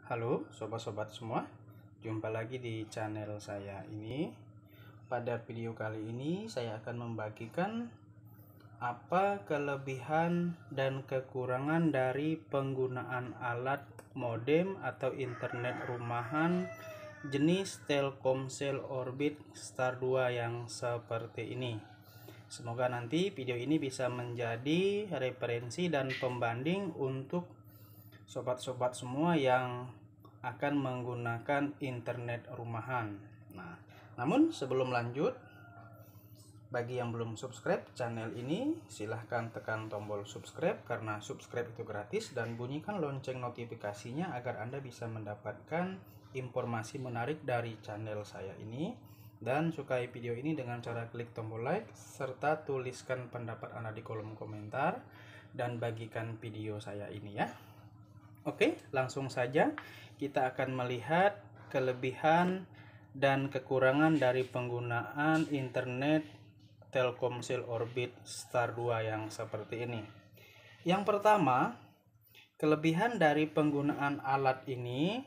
Halo sobat-sobat semua, jumpa lagi di channel saya ini. Pada video kali ini saya akan membagikan apa kelebihan dan kekurangan dari penggunaan alat modem atau internet rumahan jenis Telkomsel Orbit Star 2 yang seperti ini. Semoga nanti video ini bisa menjadi referensi dan pembanding untuk sobat-sobat semua yang akan menggunakan internet rumahan. Nah, namun sebelum lanjut, bagi yang belum subscribe channel ini, silahkan tekan tombol subscribe karena subscribe itu gratis, dan bunyikan lonceng notifikasinya agar Anda bisa mendapatkan informasi menarik dari channel saya ini. Dan sukai video ini dengan cara klik tombol like serta tuliskan pendapat Anda di kolom komentar dan bagikan video saya ini ya. Oke, langsung saja kita akan melihat kelebihan dan kekurangan dari penggunaan internet Telkomsel Orbit Star 2 yang seperti ini. Yang pertama, kelebihan dari penggunaan alat ini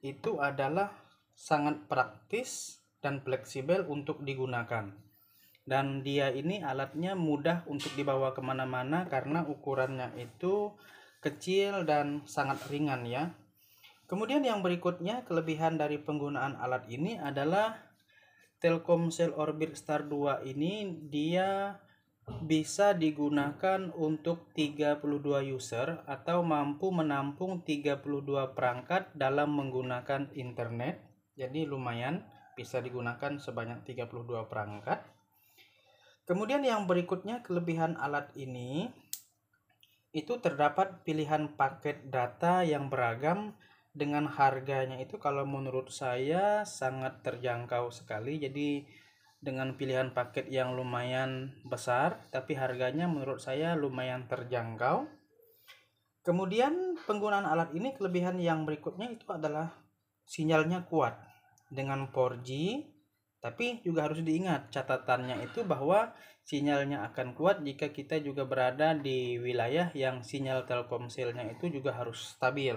itu adalah sangat praktis dan fleksibel untuk digunakan. Dan dia ini alatnya mudah untuk dibawa kemana-mana karena ukurannya itu kecil dan sangat ringan ya. Kemudian yang berikutnya, kelebihan dari penggunaan alat ini adalah Telkomsel Orbit Star 2 ini dia bisa digunakan untuk 32 user atau mampu menampung 32 perangkat dalam menggunakan internet. Jadi lumayan, bisa digunakan sebanyak 32 perangkat. Kemudian yang berikutnya, kelebihan alat ini itu terdapat pilihan paket data yang beragam dengan harganya itu kalau menurut saya sangat terjangkau sekali. Jadi dengan pilihan paket yang lumayan besar tapi harganya menurut saya lumayan terjangkau. Kemudian penggunaan alat ini, kelebihan yang berikutnya itu adalah sinyalnya kuat dengan 4G. Tapi juga harus diingat catatannya itu bahwa sinyalnya akan kuat jika kita juga berada di wilayah yang sinyal Telkomselnya itu juga harus stabil.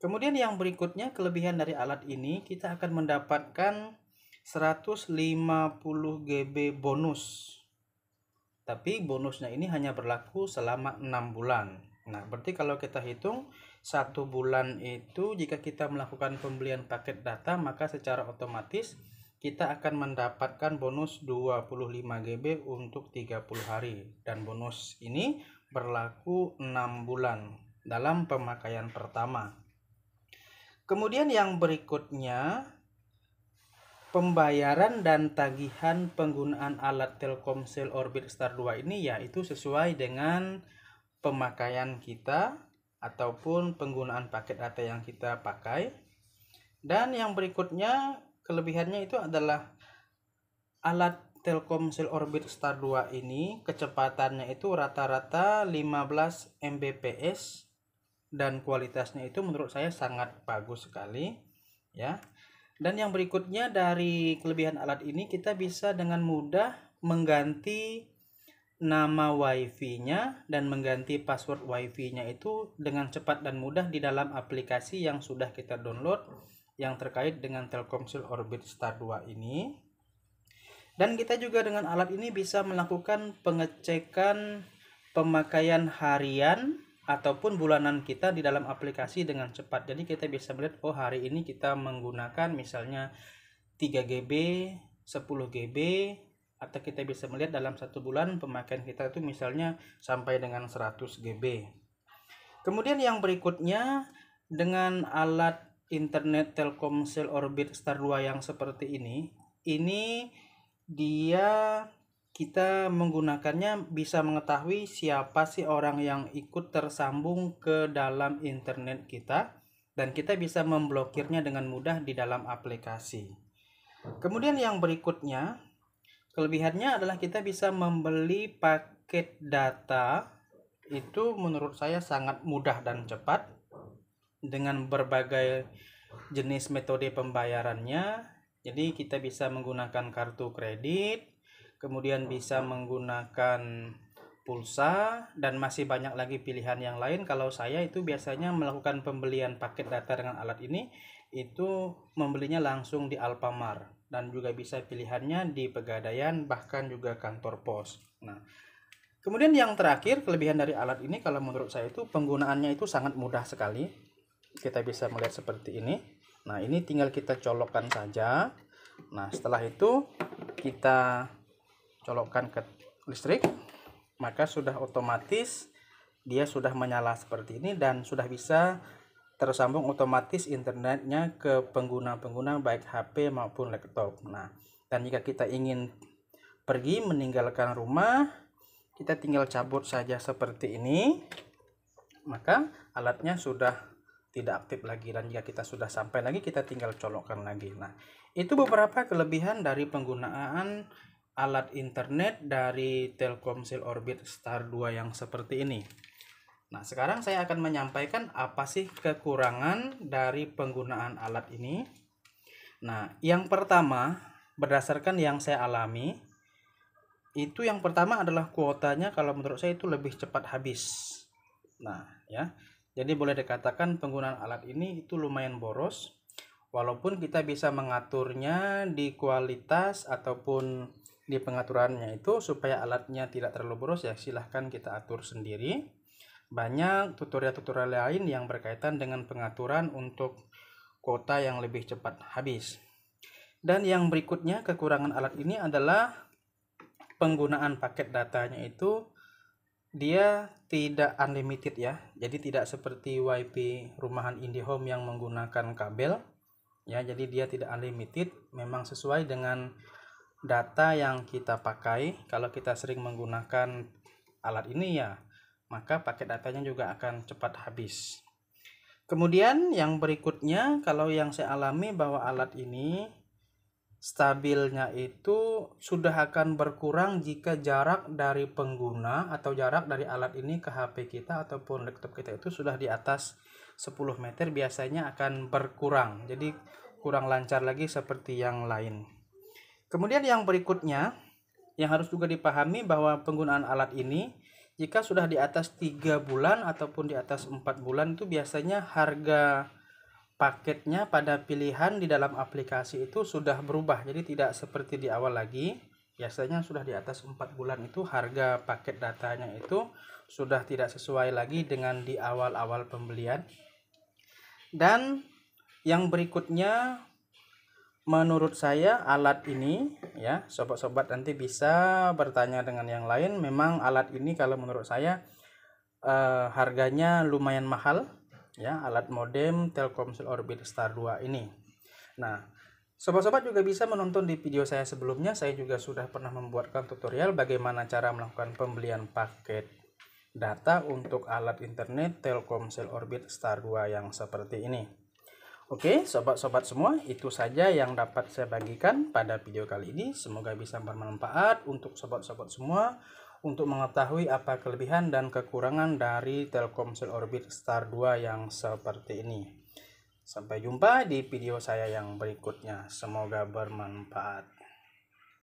Kemudian yang berikutnya, kelebihan dari alat ini kita akan mendapatkan 150 GB bonus. Tapi bonusnya ini hanya berlaku selama 6 bulan. Nah, berarti kalau kita hitung 1 bulan itu jika kita melakukan pembelian paket data, maka secara otomatis kita akan mendapatkan bonus 25 GB untuk 30 hari. Dan bonus ini berlaku 6 bulan dalam pemakaian pertama. Kemudian yang berikutnya, pembayaran dan tagihan penggunaan alat Telkomsel Orbit Star 2 ini yaitu sesuai dengan pemakaian kita ataupun penggunaan paket data yang kita pakai. Dan yang berikutnya, kelebihannya itu adalah alat Telkomsel Orbit Star 2 ini kecepatannya itu rata-rata 15 Mbps dan kualitasnya itu menurut saya sangat bagus sekali ya. Dan yang berikutnya, dari kelebihan alat ini kita bisa dengan mudah mengganti nama wifi-nya dan mengganti password wifi-nya itu dengan cepat dan mudah di dalam aplikasi yang sudah kita download yang terkait dengan Telkomsel Orbit Star 2 ini. Dan kita juga dengan alat ini bisa melakukan pengecekan pemakaian harian ataupun bulanan kita di dalam aplikasi dengan cepat. Jadi kita bisa melihat, oh hari ini kita menggunakan misalnya 3 GB, 10 GB, atau kita bisa melihat dalam 1 bulan pemakaian kita itu misalnya sampai dengan 100 GB. Kemudian yang berikutnya, dengan alat internet Telkomsel Orbit Star 2 yang seperti ini dia kita menggunakannya bisa mengetahui siapa sih orang yang ikut tersambung ke dalam internet kita, dan kita bisa memblokirnya dengan mudah di dalam aplikasi. Kemudian yang berikutnya, kelebihannya adalah kita bisa membeli paket data itu menurut saya sangat mudah dan cepat dengan berbagai jenis metode pembayarannya. Jadi kita bisa menggunakan kartu kredit, kemudian bisa menggunakan pulsa, dan masih banyak lagi pilihan yang lain. Kalau saya itu biasanya melakukan pembelian paket data dengan alat ini itu membelinya langsung di Alfamart, dan juga bisa pilihannya di Pegadaian, bahkan juga kantor pos. Nah, kemudian yang terakhir, kelebihan dari alat ini kalau menurut saya itu penggunaannya itu sangat mudah sekali. Kita bisa melihat seperti ini. Nah, ini tinggal kita colokkan saja. Nah, setelah itu kita colokkan ke listrik, maka sudah otomatis dia sudah menyala seperti ini dan sudah bisa tersambung otomatis internetnya ke pengguna-pengguna baik HP maupun laptop. Nah, dan jika kita ingin pergi meninggalkan rumah, kita tinggal cabut saja seperti ini, maka alatnya sudah tidak aktif lagi, dan jika kita sudah sampai lagi kita tinggal colokkan lagi. Nah, itu beberapa kelebihan dari penggunaan alat internet dari Telkomsel Orbit Star 2 yang seperti ini. Nah, sekarang saya akan menyampaikan apa sih kekurangan dari penggunaan alat ini. Nah, yang pertama, berdasarkan yang saya alami, itu yang pertama adalah kuotanya kalau menurut saya itu lebih cepat habis. Nah, ya. Jadi boleh dikatakan penggunaan alat ini itu lumayan boros. Walaupun kita bisa mengaturnya di kualitas ataupun di pengaturannya itu supaya alatnya tidak terlalu boros, ya silahkan kita atur sendiri. Banyak tutorial-tutorial lain yang berkaitan dengan pengaturan untuk kuota yang lebih cepat habis. Dan yang berikutnya, kekurangan alat ini adalah penggunaan paket datanya itu dia tidak unlimited ya. Jadi tidak seperti WiFi rumahan IndiHome yang menggunakan kabel ya. Jadi dia tidak unlimited, memang sesuai dengan data yang kita pakai. Kalau kita sering menggunakan alat ini ya, maka paket datanya juga akan cepat habis. Kemudian yang berikutnya, kalau yang saya alami bahwa alat ini stabilnya itu sudah akan berkurang jika jarak dari pengguna atau jarak dari alat ini ke HP kita ataupun laptop kita itu sudah di atas 10 meter, biasanya akan berkurang. Jadi kurang lancar lagi seperti yang lain. Kemudian yang berikutnya yang harus juga dipahami bahwa penggunaan alat ini jika sudah di atas 3 bulan ataupun di atas 4 bulan itu biasanya harga paketnya pada pilihan di dalam aplikasi itu sudah berubah. Jadi tidak seperti di awal lagi. Biasanya sudah di atas 4 bulan itu harga paket datanya itu sudah tidak sesuai lagi dengan di awal-awal pembelian. Dan yang berikutnya, menurut saya alat ini ya, sobat-sobat nanti bisa bertanya dengan yang lain. Memang alat ini kalau menurut saya harganya lumayan mahal ya, alat modem Telkomsel Orbit Star 2 ini. Nah, sobat-sobat juga bisa menonton di video saya sebelumnya. Saya juga sudah pernah membuatkan tutorial bagaimana cara melakukan pembelian paket data untuk alat internet Telkomsel Orbit Star 2 yang seperti ini. Oke, sobat-sobat semua, itu saja yang dapat saya bagikan pada video kali ini. Semoga bisa bermanfaat untuk sobat-sobat semua untuk mengetahui apa kelebihan dan kekurangan dari Telkomsel Orbit Star 2 yang seperti ini. Sampai jumpa di video saya yang berikutnya. Semoga bermanfaat.